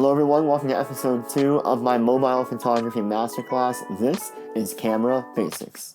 Hello everyone, welcome to episode 2 of my mobile photography masterclass. This is Camera Basics.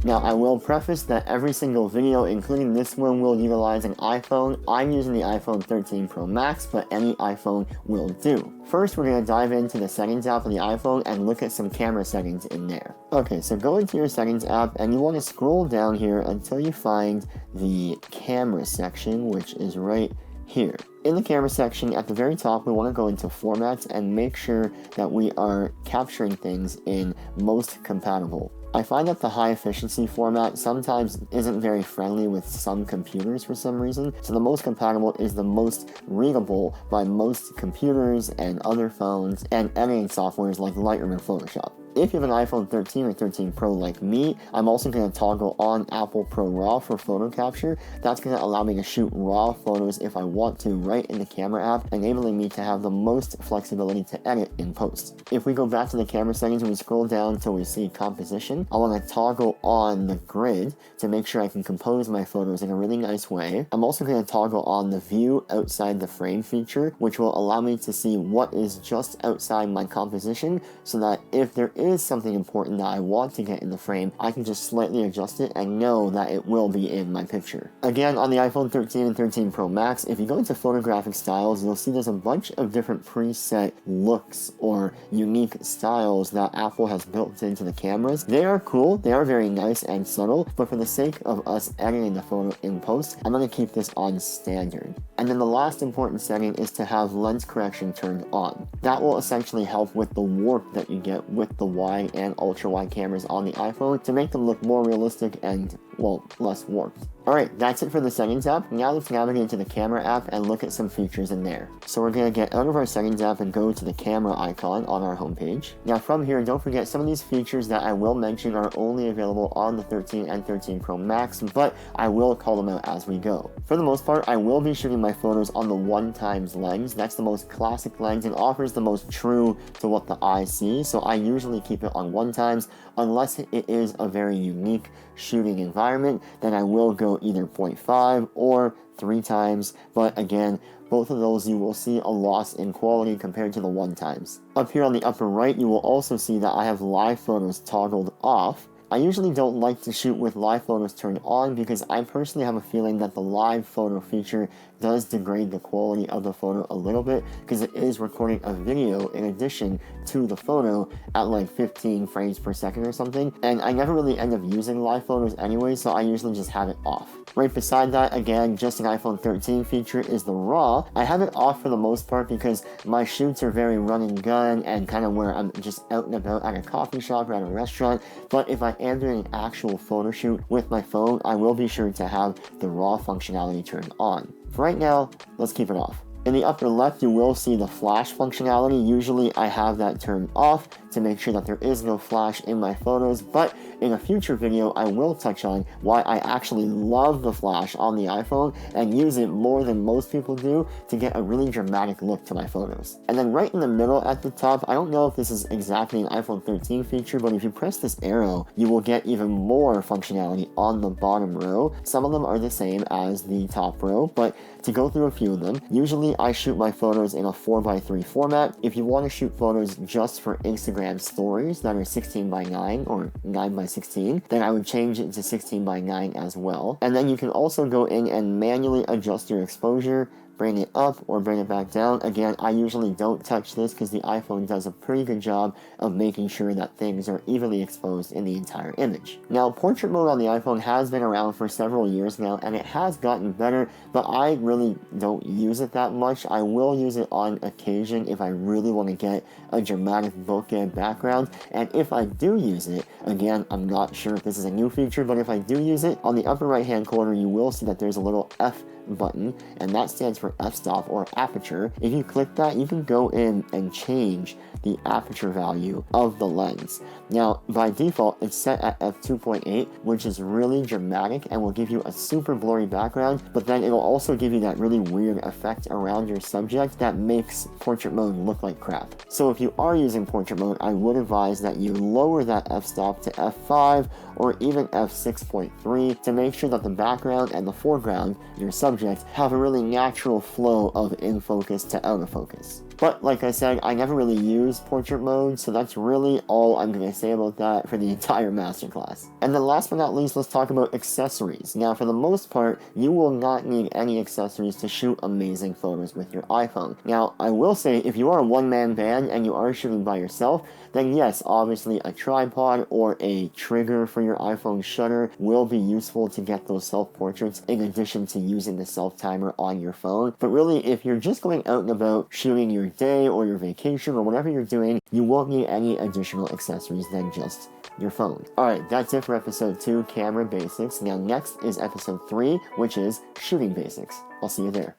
Now, I will preface that every single video, including this one, will utilize an iPhone. I'm using the iPhone 13 Pro Max, but any iPhone will do. First, we're going to dive into the settings app of the iPhone and look at some camera settings in there. Okay, so go into your settings app and you want to scroll down here until you find the camera section, which is right here. In the camera section, at the very top, we want to go into formats and make sure that we are capturing things in most compatible. I find that the high efficiency format sometimes isn't very friendly with some computers for some reason, so the most compatible is the most readable by most computers and other phones and editing softwares like Lightroom and Photoshop. If you have an iPhone 13 or 13 Pro like me, I'm also going to toggle on Apple Pro RAW for photo capture. That's going to allow me to shoot RAW photos if I want to right in the camera app, enabling me to have the most flexibility to edit in post. If we go back to the camera settings and we scroll down until we see composition, I want to toggle on the grid to make sure I can compose my photos in a really nice way. I'm also going to toggle on the view outside the frame feature, which will allow me to see what is just outside my composition so that if there is something important that I want to get in the frame, I can just slightly adjust it and know that it will be in my picture. Again, on the iPhone 13 and 13 Pro Max, if you go into photographic styles, you'll see there's a bunch of different preset looks or unique styles that Apple has built into the cameras. They are cool, they are very nice and subtle, but for the sake of us editing the photo in post, I'm going to keep this on standard. And then the last important setting is to have lens correction turned on. That will essentially help with the warp that you get with the wide and ultra wide cameras on the iPhone to make them look more realistic and, well, less warped. Alright, that's it for the settings app. Now let's navigate into the camera app and look at some features in there. So we're going to get out of our settings app and go to the camera icon on our homepage. Now from here, don't forget some of these features that I will mention are only available on the 13 and 13 Pro Max, but I will call them out as we go. For the most part, I will be shooting my photos on the 1x lens. That's the most classic lens and offers the most true to what the eye sees, so I usually keep it on 1x unless it is a very unique shooting environment. Then I will go either 0.5 or 3x, but again, both of those you will see a loss in quality compared to the 1x. Up here on the upper right, you will also see that I have live photos toggled off. I usually don't like to shoot with live photos turned on because I personally have a feeling that the live photo feature does degrade the quality of the photo a little bit because it is recording a video in addition to the photo at like 15 frames per second or something, and I never really end up using live photos anyway, so I usually just have it off. Right beside that, again, just an iPhone 13 feature is the RAW. I have it off for the most part because my shoots are very run and gun and kind of where I'm just out and about at a coffee shop or at a restaurant, but if I am doing an actual photo shoot with my phone, I will be sure to have the RAW functionality turned on. For right now, let's keep it off. In the upper left, you will see the flash functionality. Usually I have that turned off to make sure that there is no flash in my photos, but in a future video, I will touch on why I actually love the flash on the iPhone and use it more than most people do to get a really dramatic look to my photos. And then right in the middle at the top, I don't know if this is exactly an iPhone 13 feature, but if you press this arrow, you will get even more functionality on the bottom row. Some of them are the same as the top row, but to go through a few of them, usually I shoot my photos in a 4:3 format. If you want to shoot photos just for Instagram stories that are 16:9 or 9:16, then I would change it to 16:9 as well. And then you can also go in and manually adjust your exposure, bring it up or bring it back down. Again, I usually don't touch this because the iPhone does a pretty good job of making sure that things are evenly exposed in the entire image. Now, portrait mode on the iPhone has been around for several years now, and it has gotten better, but I really don't use it that much. I will use it on occasion if I really want to get a dramatic bokeh background, and if I do use it, again, I'm not sure if this is a new feature, but if I do use it, on the upper right hand corner, you will see that there's a little F button, and that stands for for f-stop or aperture. If you click that, you can go in and change the aperture value of the lens. Now, by default, it's set at f2.8, which is really dramatic and will give you a super blurry background, but then it'll also give you that really weird effect around your subject that makes portrait mode look like crap. So if you are using portrait mode, I would advise that you lower that f-stop to f5 or even f6.3 to make sure that the background and the foreground, your subject, have a really natural flow of in focus to out of focus. But like I said, I never really use portrait mode, so that's really all I'm going to say about that for the entire masterclass. And then last but not least, let's talk about accessories. Now, for the most part, you will not need any accessories to shoot amazing photos with your iPhone. Now, I will say, if you are a one-man band and you are shooting by yourself, then yes, obviously a tripod or a trigger for your iPhone shutter will be useful to get those self-portraits in addition to using the self-timer on your phone. But really, if you're just going out and about shooting your day or your vacation or whatever you're doing, you won't need any additional accessories than just your phone. Alright, that's it for episode 2, camera basics. Now next is episode 3, which is shooting basics. I'll see you there.